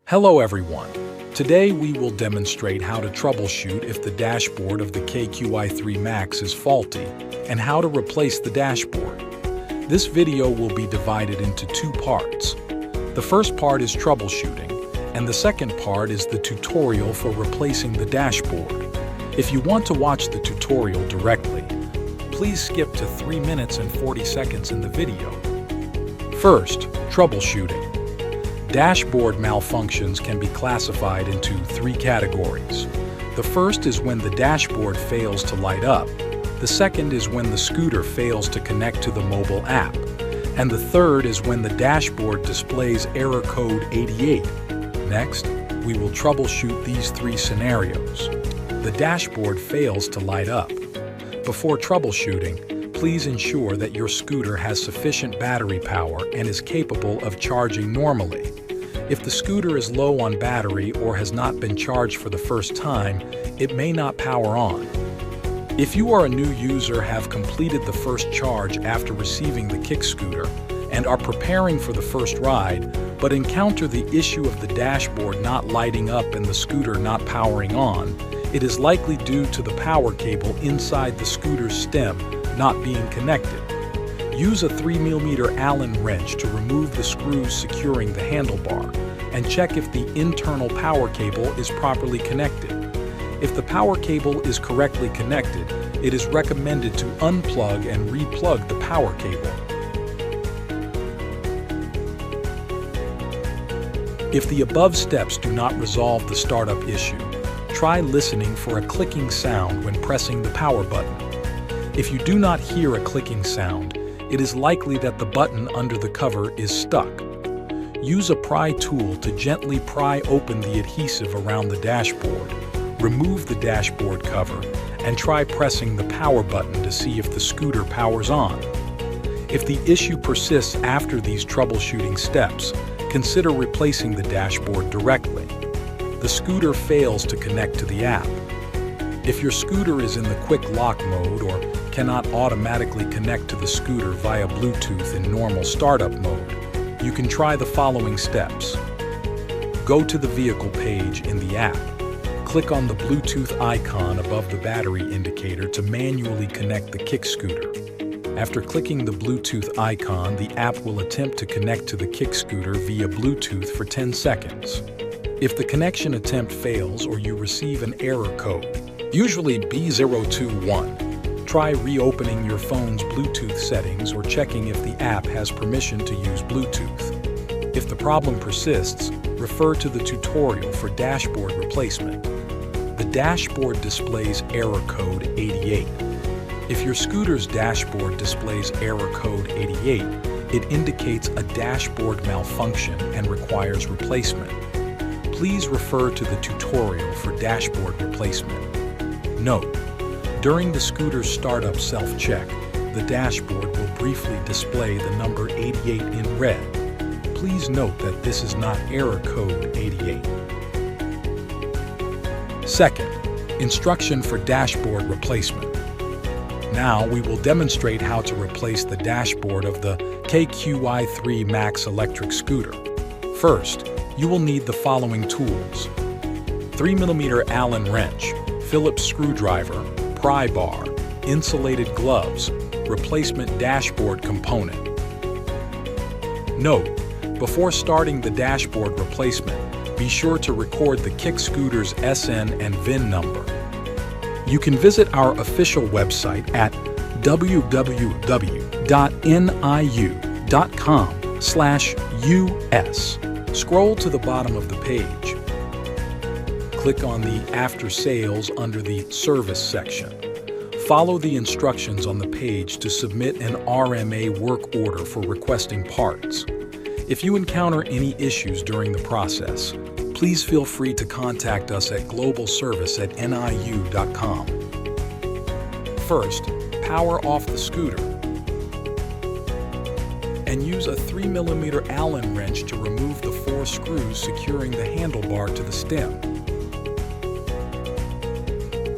Hello everyone. Today we will demonstrate how to troubleshoot if the dashboard of the KQi3 Max is faulty and how to replace the dashboard. This video will be divided into two parts. The first part is troubleshooting, and the second part is the tutorial for replacing the dashboard. If you want to watch the tutorial directly, please skip to 3 minutes and 40 seconds in the video. First, troubleshooting. Dashboard malfunctions can be classified into 3 categories. The first is when the dashboard fails to light up. The second is when the scooter fails to connect to the mobile app. And the third is when the dashboard displays error code 88. Next, we will troubleshoot these 3 scenarios. The dashboard fails to light up. Before troubleshooting, please ensure that your scooter has sufficient battery power and is capable of charging normally. If the scooter is low on battery or has not been charged for the first time, it may not power on. If you are a new user, have completed the first charge after receiving the kick scooter, and are preparing for the first ride, but encounter the issue of the dashboard not lighting up and the scooter not powering on, it is likely due to the power cable inside the scooter's stem not being connected. Use a 3mm Allen wrench to remove the screws securing the handlebar and check if the internal power cable is properly connected. If the power cable is correctly connected, it is recommended to unplug and re-plug the power cable. If the above steps do not resolve the startup issue, try listening for a clicking sound when pressing the power button. If you do not hear a clicking sound, it is likely that the button under the cover is stuck. Use a pry tool to gently pry open the adhesive around the dashboard. Remove the dashboard cover and try pressing the power button to see if the scooter powers on. If the issue persists after these troubleshooting steps, consider replacing the dashboard directly. The scooter fails to connect to the app. If your scooter is in the quick lock mode or cannot automatically connect to the scooter via Bluetooth in normal startup mode, you can try the following steps. Go to the vehicle page in the app. Click on the Bluetooth icon above the battery indicator to manually connect the kick scooter. After clicking the Bluetooth icon, the app will attempt to connect to the kick scooter via Bluetooth for 10 seconds. If the connection attempt fails or you receive an error code, usually B021, try reopening your phone's Bluetooth settings or checking if the app has permission to use Bluetooth. If the problem persists, refer to the tutorial for dashboard replacement. The dashboard displays error code 88. If your scooter's dashboard displays error code 88, it indicates a dashboard malfunction and requires replacement. Please refer to the tutorial for dashboard replacement. Note: during the scooter's startup self-check, the dashboard will briefly display the number 88 in red. Please note that this is not error code 88. Second, instruction for dashboard replacement. Now we will demonstrate how to replace the dashboard of the KQi3 Max electric scooter. First, you will need the following tools: 3mm Allen wrench, Phillips screwdriver, pry bar, insulated gloves, replacement dashboard component. Note: before starting the dashboard replacement, be sure to record the kick scooter's SN and VIN number. You can visit our official website at www.niu.com/US. Scroll to the bottom of the page. Click on the After Sales under the Service section. Follow the instructions on the page to submit an RMA work order for requesting parts. If you encounter any issues during the process, please feel free to contact us at globalservice@niu.com. First, power off the scooter and use a 3mm Allen wrench to remove the 4 screws securing the handlebar to the stem.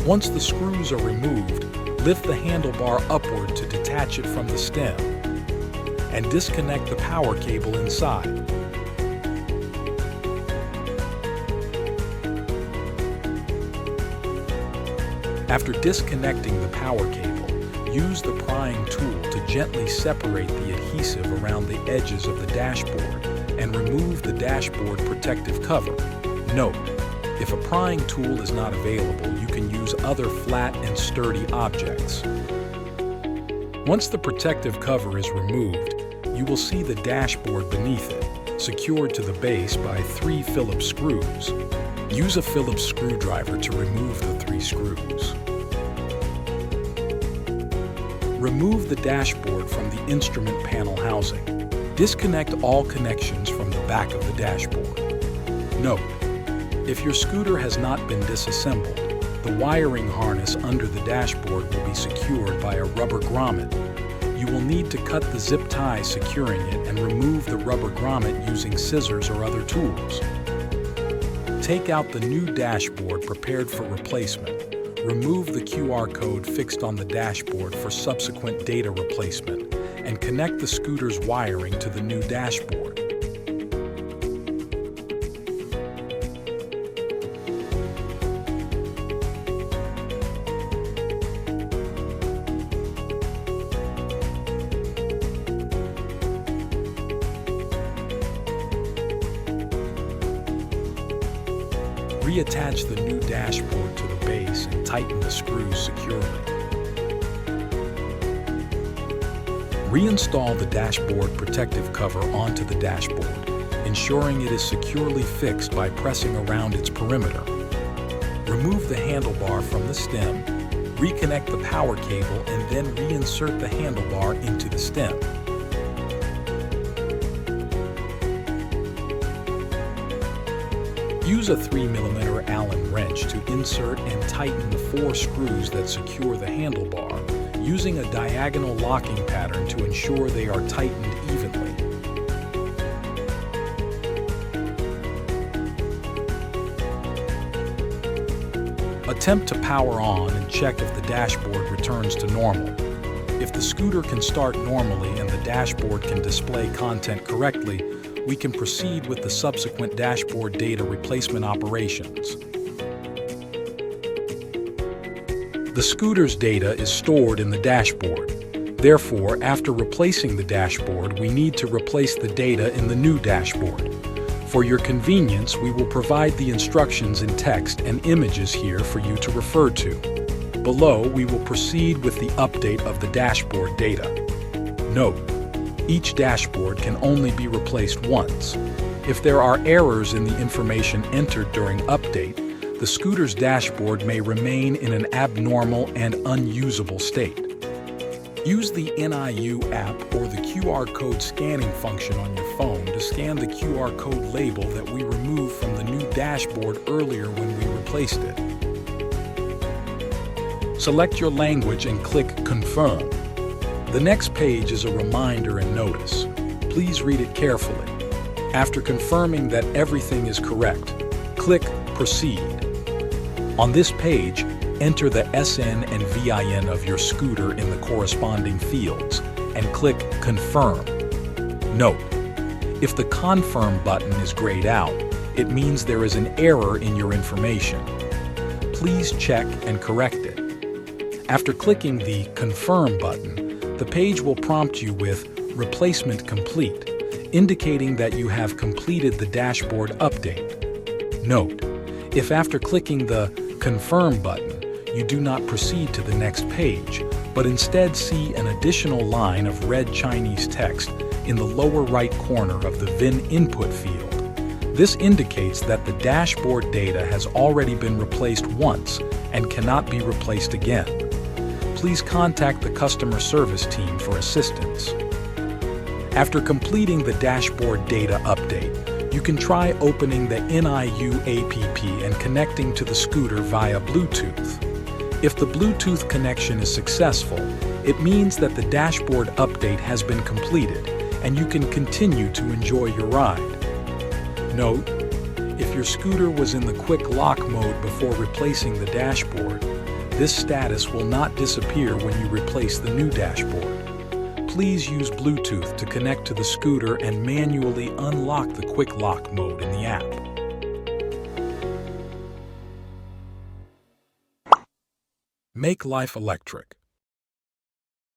Once the screws are removed, lift the handlebar upward to detach it from the stem and disconnect the power cable inside. After disconnecting the power cable, use the prying tool to gently separate the adhesive around the edges of the dashboard and remove the dashboard protective cover. Note: if a prying tool is not available, you can use other flat and sturdy objects. Once the protective cover is removed, you will see the dashboard beneath it, secured to the base by 3 Phillips screws. Use a Phillips screwdriver to remove the 3 screws. Remove the dashboard from the instrument panel housing. Disconnect all connections from the back of the dashboard. Note: if your scooter has not been disassembled, the wiring harness under the dashboard will be secured by a rubber grommet. You will need to cut the zip tie securing it and remove the rubber grommet using scissors or other tools. Take out the new dashboard prepared for replacement. Remove the QR code fixed on the dashboard for subsequent data replacement and connect the scooter's wiring to the new dashboard. Reattach the new dashboard to the base and tighten the screws securely. Reinstall the dashboard protective cover onto the dashboard, ensuring it is securely fixed by pressing around its perimeter. Remove the handlebar from the stem, reconnect the power cable, and then reinsert the handlebar into the stem. Use a 3mm Allen wrench to insert and tighten the 4 screws that secure the handlebar, using a diagonal locking pattern to ensure they are tightened evenly. Attempt to power on and check if the dashboard returns to normal. If the scooter can start normally and the dashboard can display content correctly, we can proceed with the subsequent dashboard data replacement operations. The scooter's data is stored in the dashboard. Therefore, after replacing the dashboard, we need to replace the data in the new dashboard. For your convenience, we will provide the instructions in text and images here for you to refer to. Below, we will proceed with the update of the dashboard data. Note: each dashboard can only be replaced once. If there are errors in the information entered during update, the scooter's dashboard may remain in an abnormal and unusable state. Use the NIU app or the QR code scanning function on your phone to scan the QR code label that we removed from the new dashboard earlier when we replaced it. Select your language and click Confirm. The next page is a reminder and notice. Please read it carefully. After confirming that everything is correct, click Proceed. On this page, enter the SN and VIN of your scooter in the corresponding fields and click Confirm. Note: if the Confirm button is grayed out, it means there is an error in your information. Please check and correct it. After clicking the Confirm button, the page will prompt you with Replacement Complete, indicating that you have completed the dashboard update. Note: if after clicking the Confirm button, you do not proceed to the next page, but instead see an additional line of red Chinese text in the lower right corner of the VIN input field, this indicates that the dashboard data has already been replaced once and cannot be replaced again. Please contact the customer service team for assistance. After completing the dashboard data update, you can try opening the NIU app and connecting to the scooter via Bluetooth. If the Bluetooth connection is successful, it means that the dashboard update has been completed and you can continue to enjoy your ride. Note: if your scooter was in the quick lock mode before replacing the dashboard, this status will not disappear when you replace the new dashboard. Please use Bluetooth to connect to the scooter and manually unlock the quick lock mode in the app. Make life electric.